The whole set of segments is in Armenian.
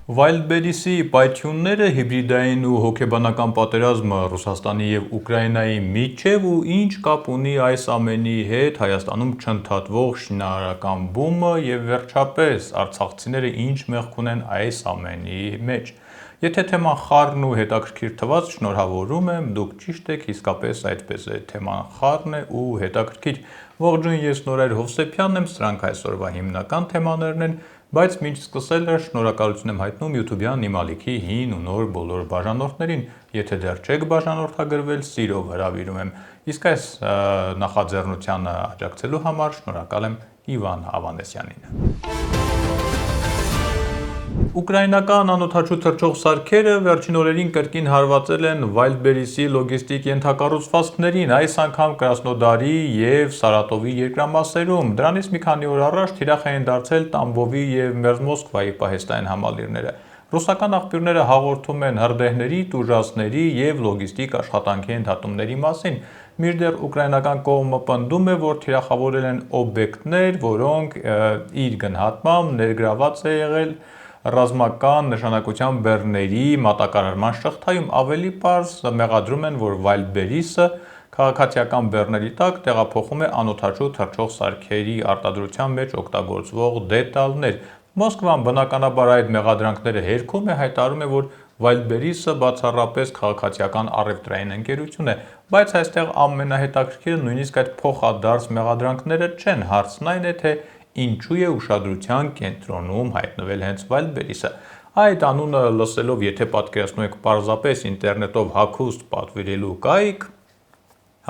Wildberries-ի պայթյունները, հիբրիդային ու հոգեբանական պատերազմը Ռուսաստանի և Ուկրաինայի միջև ու ինչ կապ ունի այս ամենի հետ Հայաստանում չընդհատվող շինարարական բումը և վերջապես արցախցիները ինչ մեղք ունեն այս ամենի մեջ։ Եթե թեման խառն ու հետաքրքիր թվաց, շնորհավորում եմ, դուք ճիշտ եք, իսկապես այդպես է, թեման խառն է ու հետաքրքիր։ Ողջույն, ես Նորայր Հովսեփյանն եմ, սրանք այսօրվա հիմնական թեմաներն են, բայց մինչ սկսելը շնորհակալություն եմ հայտնում YouTube-յան իմ ալիքի հին ու նոր բոլոր բաժանորդներին, եթե դեռ չեք բաժանորդագրվել, սիրով հրավիրում եմ, իսկ այս նախաձեռնությանը աջակցելու համար շնորհակալ եմ Իվան Ավանեսյանին։ Ուկրաինական անօդաչու թռչող սարքերը վերջին օրերին կրկին հարվածել են Wildberries-ի լոգիստիկ ենթակառուցվածքներին, այս անգամ Կրասնոդարի և Սարատովի երկրամասերում։ Դրանից մի քանի օր առաջ թիրախ էին դարձել Տամբովի և Մերձմոսկվայի պահեստային համալիրները։ Ռուսական աղբյուրները հաղորդում են հրդեհների, տուժածների և լոգիստիկ աշխատանքի ընդհատումների մասին, մինչդեռ ուկրաինական կողմը պնդում է, որ թիրախավորել են օբյեկտներ, որոնք իր գնահատմամբ ներգրավված է եղել ռազմական նշանակության բեռների մատակարարման շղթայում, ավելի պարզ մեղադրում են, որ Wildberries-ը քաղաքացիական բեռների տակ տեղափոխում է անօդաչու թռչող սարքերի արտադրության մեջ օգտագործվող դետալներ։ Մոսկվան բնականաբար այդ մեղադրանքները հերքում է, հայտարարում է, որ Wildberries-ը բացառապես քաղաքացիական առևտրային ընկերություն է, բայց այստեղ ամենահետաքրքիրը նույնիսկ այդ փոխադարձ մեղադրանքները չեն, հարցն այն է, թե ինչու է ուշադրության կենտրոնում հայտնվել հենց Wildberries-ը։ Այդ անունը լսելով, եթե պատկերացնում եք պարզապես ինտերնետով հագուստ պատվիրելու կայք,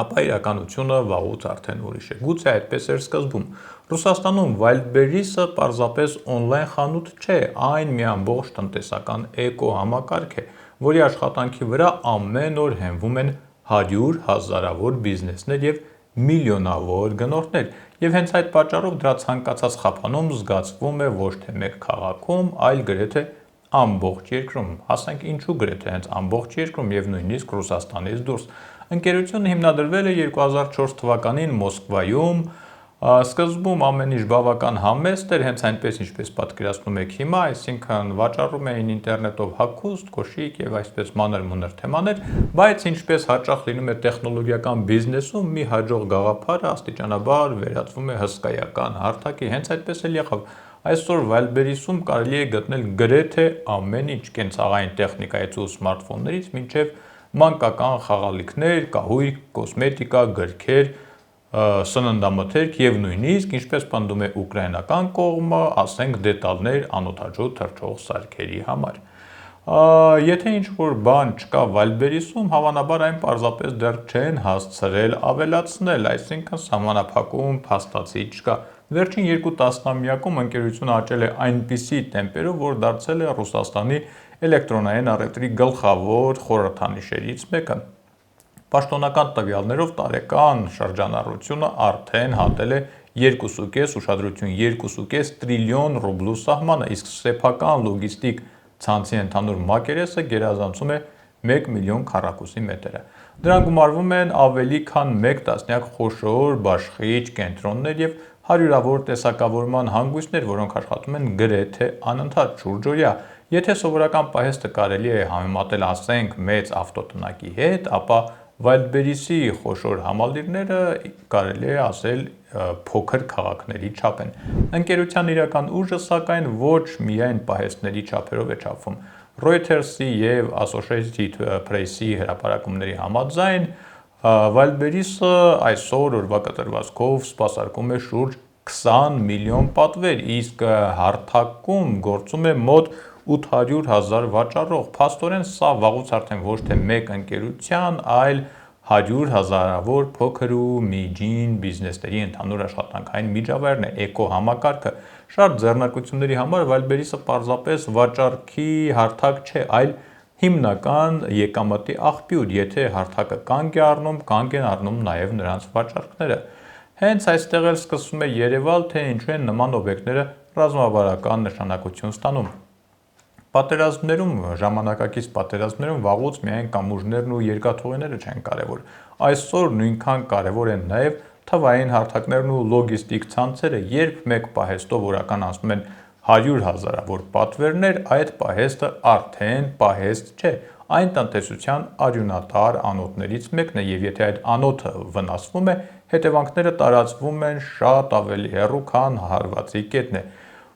ապա իրականությունը վաղուց արդեն ուրիշ է։ Գուցե այդպես էր սկզբում։ Ռուսաստանում Wildberries-ը պարզապես օնլայն խանութ չէ, այն մի ամբողջ տնտեսական էկոհամակարգ է, որի աշխատանքի վրա ամեն օր հենվում են 100 հազարավոր բիզնեսներ և միլիոնավոր գնորդներ, և հենց այդ պատճառով դրա ցանկացած խափանում զգացվում է ոչ թե մեկ քաղաքում, այլ գրեթե ամբողջ երկրում, ասենք ինչու գրեթե հենց ամբողջ երկրում և նույնիսկ Ռուսաստանից դուրս։ Ընկերությունը հիմնադրվել է 2004 թվականին Մոսկվայում, սկզբում ամեն ինչ բավական համեստ էր, հենց այնպես ինչպես պատկերացնում եք հիմա, այսինքն վաճառում էին ինտերնետով հագուստ, կոշիկ և այսպես մանր-մունր թեմաներ, բայց ինչպես հաճախ լինում է տեխնոլոգիական բիզնեսում, մի հաջող գաղափարը աստիճանաբար վերածվում է հսկայական հարթակի, հենց այդպես էլ եղավ։ Այսօր Wildberries-ում կարելի է գտնել գրեթե ամեն ինչ, կենցաղային տեխնիկայից ու սմարթֆոններից մինչև մանկական խաղալիքներ, կահույք, կոսմետիկա, գրքեր, սննդամթերք և նույնիսկ, ինչպես պնդում է ուկրաինական կողմը, ասենք դետալներ անօդաչու թռչող սարքերի համար։ Եթե ինչ-որ բան չկա Wildberries-ում, հավանաբար այն պարզապես դեռ չեն հասցրել ավելացնել, այսինքն սահմանափակում փաստացի չկա։ Վերջին 2 տասնամյակում ընկերությունը աճել է այնպիսի տեմպերով, որ դարձել է Ռուսաստանի էլեկտրոնային առևտրի գլխավոր խորհրդանիշերից մեկը։ Պաշտոնական տվյալներով տարեկան շրջանառությունը արդեն հատել է 2,5 ուշադրություն 2,5 տրիլիոն ռուբլու սահմանը, իսկ սեփական լոգիստիկ ցանցի ընդհանուր մակերեսը գերազանցում է 1 միլիոն քառակուսի մետրը։ Դրան գումարվում են ավելի քան մեկ տասնյակ խոշոր բաշխիչ կենտրոններ և հարյուրավոր տեսակավորման հանգույցներ, որոնք աշխատում են գրեթե անընդհատ շուրջօրյա։ Եթե սովորական պահեստը կարելի է համեմատել, ասենք, մեծ ավտոտնակի հետ, ապա Wildberries-ի խոշոր համալիրները կարելի է ասել փոքր քաղաքների չափ են։ Ընկերության իրական ուժը, սակայն, ոչ միայն պահեստների չափերով է չափվում։ Reuters-ի և Associated Press-ի հրապարակումների համաձայն, Wildberries-ը այսօր օրվա կտրվածքով սպասարկում է շուրջ 20 միլիոն պատվեր, իսկ հարթակում գործում է մոտ 800 հազար վաճառող։ Փաստորեն սա վաղուց արդեն ոչ թե մեկ ընկերության, այլ 100 հազարավոր փոքր ու միջին բիզնեսների ընդհանուր աշխատանքային միջավայրն է, էկոհամակարգը։ Շատ ձեռնարկությունների համար Wildberries-ը պարզապես վաճառքի հարթակ չէ, այլ հիմնական եկամտի աղբյուր, եթե հարթակը կանգ է առնում, կանգ են առնում նաև նրանց վաճառքները։ Հենց այստեղ էլ սկսվում է երևալ, թե ինչու են նման օբյեկտները ռազմավարական նշանակություն ստանում։ Պատերազմներում, ժամանակակից պատերազմներում վաղուց միայն կամուրջներն ու երկաթուղիները չեն կարևոր։ Այսօր նույնքան կարևոր են նաև թվային հարթակներն ու լոգիստիկ ցանցերը, երբ մեկ պահեստով օրական անցնում են 100,000-ավոր պատվերներ, այդ պահեստը արդեն պահեստ չէ, այն տնտեսության արյունատար անոթներից մեկն է և եթե այդ անոթը վնասվում է, հետևանքները տարածվում են շատ ավելի հեռու, քան հարվածի կետն է։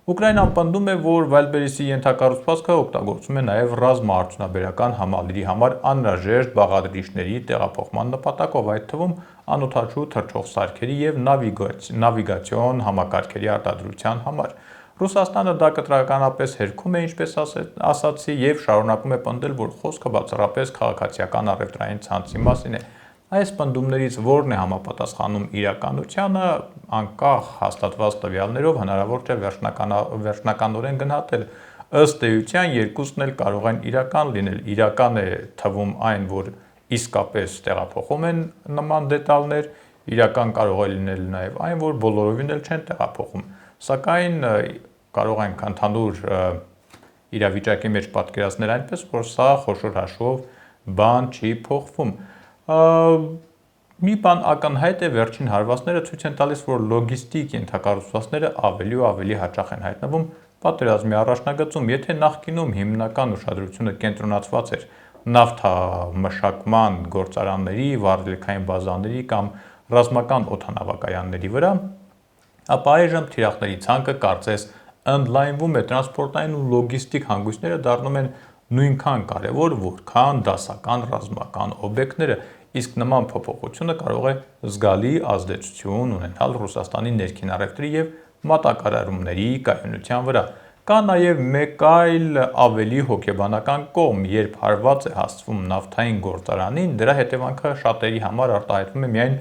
Ուկրաինան պնդում է, որ Wildberries-ի ենթակառուցվածքը օգտագործում է նաև ռազմաարդյունաբերական համալիրի համար անհրաժեշտ բաղադրիչների տեղափոխման նպատակով, այդ թվում անօդաչու թռչող սարքերի և նավիգացիոն համակարգերի արտադրության համար։ Ռուսաստանը դա կտրականապես հերքում է, ինչպես ասացի, և շարունակում է պնդել, որ խոսքը բացառապես քաղաքացիական առևտրային ցանցի մասին է։ Այս պնդումներից որն է համապատասխանում իրականությանը, անկախ հաստատված տվյալներով հնարավոր չէ վերջնականորեն գնահատել։ Ըստ էության երկուսն էլ կարող են իրական լինել։ Իրական է թվում այն, որ իսկապես տեղափոխում են նման դետալներ, իրական կարող է լինել նաև այն, որ բոլորովին էլ չեն տեղափոխում։ Սակայն կարող ենք ընդհանուր իրավիճակի մեջ պատկերացնել այնպես, որ սա խոշոր հաշվով բան չի փոխվում։ Մի բան ակնհայտ է, վերջին հարվածները ցույց են տալիս, որ լոգիստիկ ենթակառուցվածքները ավելի ու ավելի հաճախ են հայտնվում պատերազմի առաջնագծում։ Եթե նախկինում հիմնական ուշադրությունը կենտրոնացված էր նավթամշակման գործարանների, վառելիքային բազաների կամ ռազմական օդանավակայանների վրա, ապա այժմ թիրախների ցանկը կարծես ընդլայնվում է, տրանսպորտային ու լոգիստիկ հանգույցները դառնում են նույնքան կարևոր, որքան դասական ռազմական օբյեկտները, իսկ նման փոփոխությունը կարող է զգալի ազդեցություն ունենալ Ռուսաստանի ներքին առևտրի և մատակարարումների կայունության վրա։ Կա նաև մեկ այլ ավելի հոգեբանական կողմ, երբ հարված է հասցվում նավթային գործարանին, դրա հետևանքը շատերի համար արտահայտվում է միայն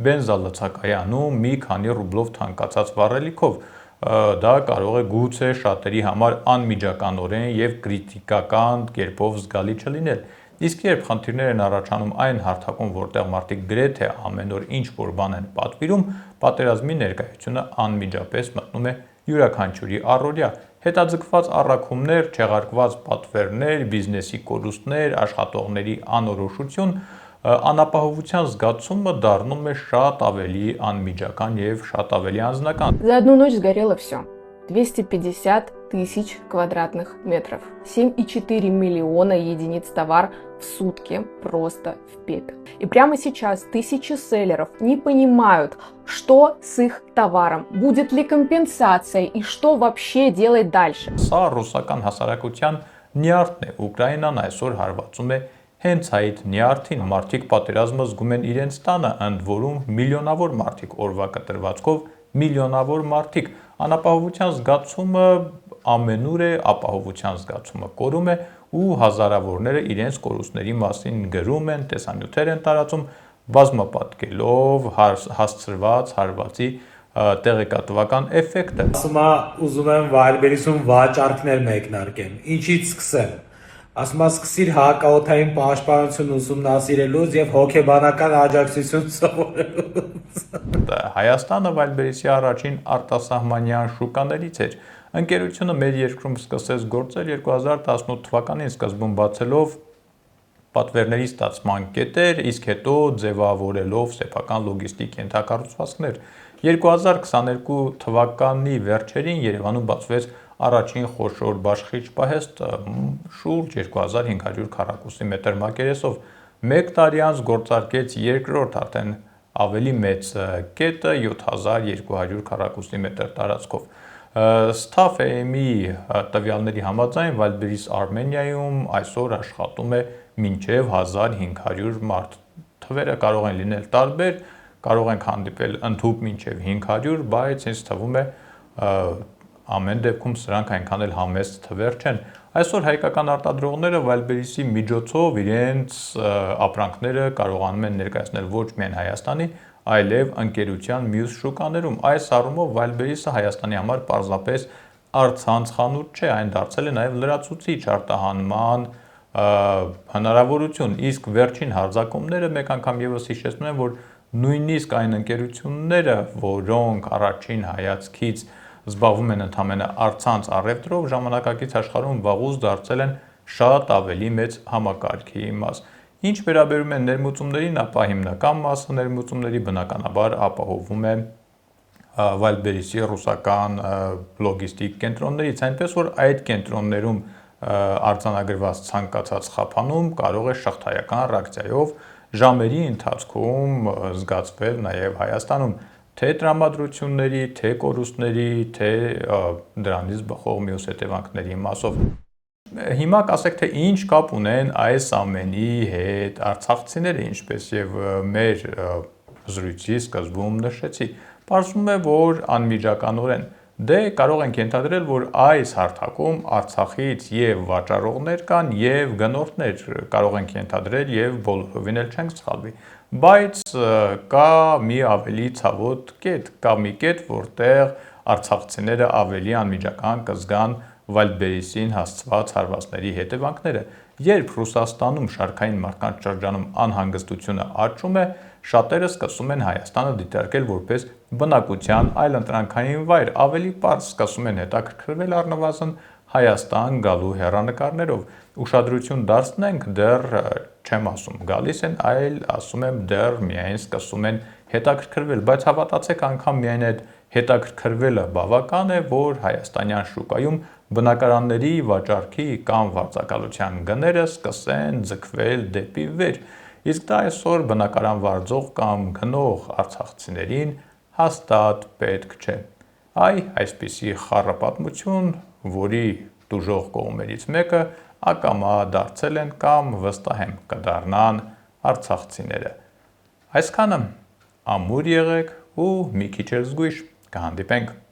բենզալցակայանում մի քանի ռուբլով թանկացած վառելիքով։ Դա կարող է գուցե շատերի համար անմիջականորեն և կրիտիկական կերպով զգալի չլինել։ Իսկ երբ խնդիրներ են առաջանում այն հարթակում, որտեղ մարդիկ գրեթե ամեն օր ինչ-որ բան են պատվիրում, պատերազմի ներկայությունը անմիջապես մտնում է յուրաքանչյուրի առօրյա։ Հետաձգված առաքումներ, չեղարկված պատվերներ, բիզնեսի կորուստներ, աշխատողների անորոշություն, անապահովության զգացումը դառնում է շատ ավելի անմիջական և շատ ավելի անձնական։ За одну ночь сгорело все. 250 тысяч квадратных метров. 7,4 миллиона единиц товар в сутки просто в пепел. И прямо сейчас тысячи селлеров не понимают, что с их товаром, будет ли компенсация и что вообще делать дальше. Սա ռուսական հասարակության նյարդն է։ Ուկրաինան այսօր հարվածում է հենց այդ նյարդին։ Մարդիկ պատերազմը զգում են իրենց տանը, ընդ որում միլիոնավոր մարդիկ, օրվա կտրվածքով միլիոնավոր մարդիկ։ Անապահովության զգացումը ամենուր է, ապահովության զգացումը կորում է ու հազարավորները իրենց կորուստների մասին գրում են, տեսանյութեր են տարածում, բազմապատկելով հասցրված հարվածի տեղեկատվական էֆեկտը։ Ասում է ուզում եմ Wildberries-ում վաճառքներ մեկնարկեմ։ Ինչից սկսեմ։ Ասում է սկսիր հակաօդային պաշտպանություն ուսումնասիրելուց եւ հոգեբանական աջակցություն սովորելուց։ Հայաստանը Wildberries-ի առաջին արտասահմանյան շուկաներից էր։ Ընկերությունը մեր երկրում սկսեց գործել 2018 թվականին սկզբում բացելով պատվերների ստացման կետեր, իսկ հետո ձևավորելով սեփական լոգիստիկ ենթակառուցվածքներ։ 2022 թվականի վերջերին Երևանում բացվեց առաջին խոշոր բաշխիչ պահեստ շուրջ 2500 քառակուսի մետր մակերեսով։ Մեկ տարի անց գործարկեց երկրորդ արդեն ավելի մեծ կետը 7200 քառակուսի մետր տարածքով։ STAF-ի տվյալների համաձայն Wildberries Armenia-ում այսօր աշխատում է մինչև 1500 մարդ։ Թվերը կարող են լինել տարբեր, կարող ենք հանդիպել ընդհուպ մինչև 500, բայց ինձ թվում է ամեն դեպքում սրանք այնքան էլ համեստ թվեր չեն։ Այսօր հայկական արտադրողները Wildberries-ի միջոցով իրենց ապրանքները կարողանում են ներկայացնել ոչ միայն Հայաստանի, այլև ընկերության մյուս շուկաներում։ Այս առումով Wildberries-ը Հայաստանի համար պարզապես առցանց խանութ չէ, այն դարձել է նաև լրացուցիչ արտահանման հնարավորություն, իսկ վերջին հարձակումները մեկ անգամ ևս հիշեցնում են, որ նույնիսկ այն ընկերությունները, որոնք առաջին հայացքից զբաղվում են ընդհանրապես առցանց առևտրով, ժամանակակից աշխարհում վաղուց դարձել են շատ ավելի մեծ համակարգի մաս։ Ինչ վերաբերում է ներմուծումներին, ապա հիմնական մասը ներմուծումների բնականաբար ապահովում է Վայլբերիսի ռուսական լոգիստիկ կենտրոններից, այնպես որ այդ կենտրոններում արձանագրված ցանկացած խափանում կարող է շղթայական ռեակցիայով ժամերի ընթացքում զգացվել նաև Հայաստանում, թե տրամադրությունների, թե կորուստների, թե դրանից բխող մյուս հետևանքների մասով։ Հիմա կասեք, թե ինչ կապ ունեն այս ամենի հետ արցախցիները, ինչպես եւ մեր զրույցի սկզբում նշեցի։ Պարզվում է, որ անմիջականորեն կարող ենք ենթադրել, որ այս հարթակում Արցախից եւ վաճառողներ կան եւ գնորդներ, կարող ենք ենթադրել եւ բոլորովին էլ չենք սխալվի, բայց կա մի ավելի ցավոտ կետ, կա մի կետ, որտեղ արցախցիները ավելի անմիջական կզգան Վայլդբերիսին հասցված հարվածների հետևանքները, երբ Ռուսաստանում շարքային մարդկանց շրջանում անհանգստությունը աճում է, շատերը սկսում են Հայաստանը դիտարկել որպես բնակության այլընտրանքային վայր, ավելի պարզ սկսում են հետաքրքրվել առնվազն Հայաստան գալու հեռանկարներով, ուշադրություն դարձնենք, դեռ չեմ ասում գալիս են, այլ ասում եմ դեռ միայն սկսում են հետաքրքրվել, բայց հավատացեք, անգամ միայն այդ հետաքրքրվելը բավական է, որ հայաստանյան շուկայում բնակարանների վաճառքի կամ վարձակալության գները սկսեն ձգվել դեպի վեր, իսկ դա այսօր բնակարան վարձող կամ գնող արցախցիներին հաստատ պետք չէ։ Այսպիսի խառը պատմություն, որի տուժող կողմերից մեկը ակամա դարձել են կամ վստահ եմ կդառնան արցախցիները։ Այսքանը, ամուր եղեք ու մի քիչ էլ զգույշ, կհանդիպենք։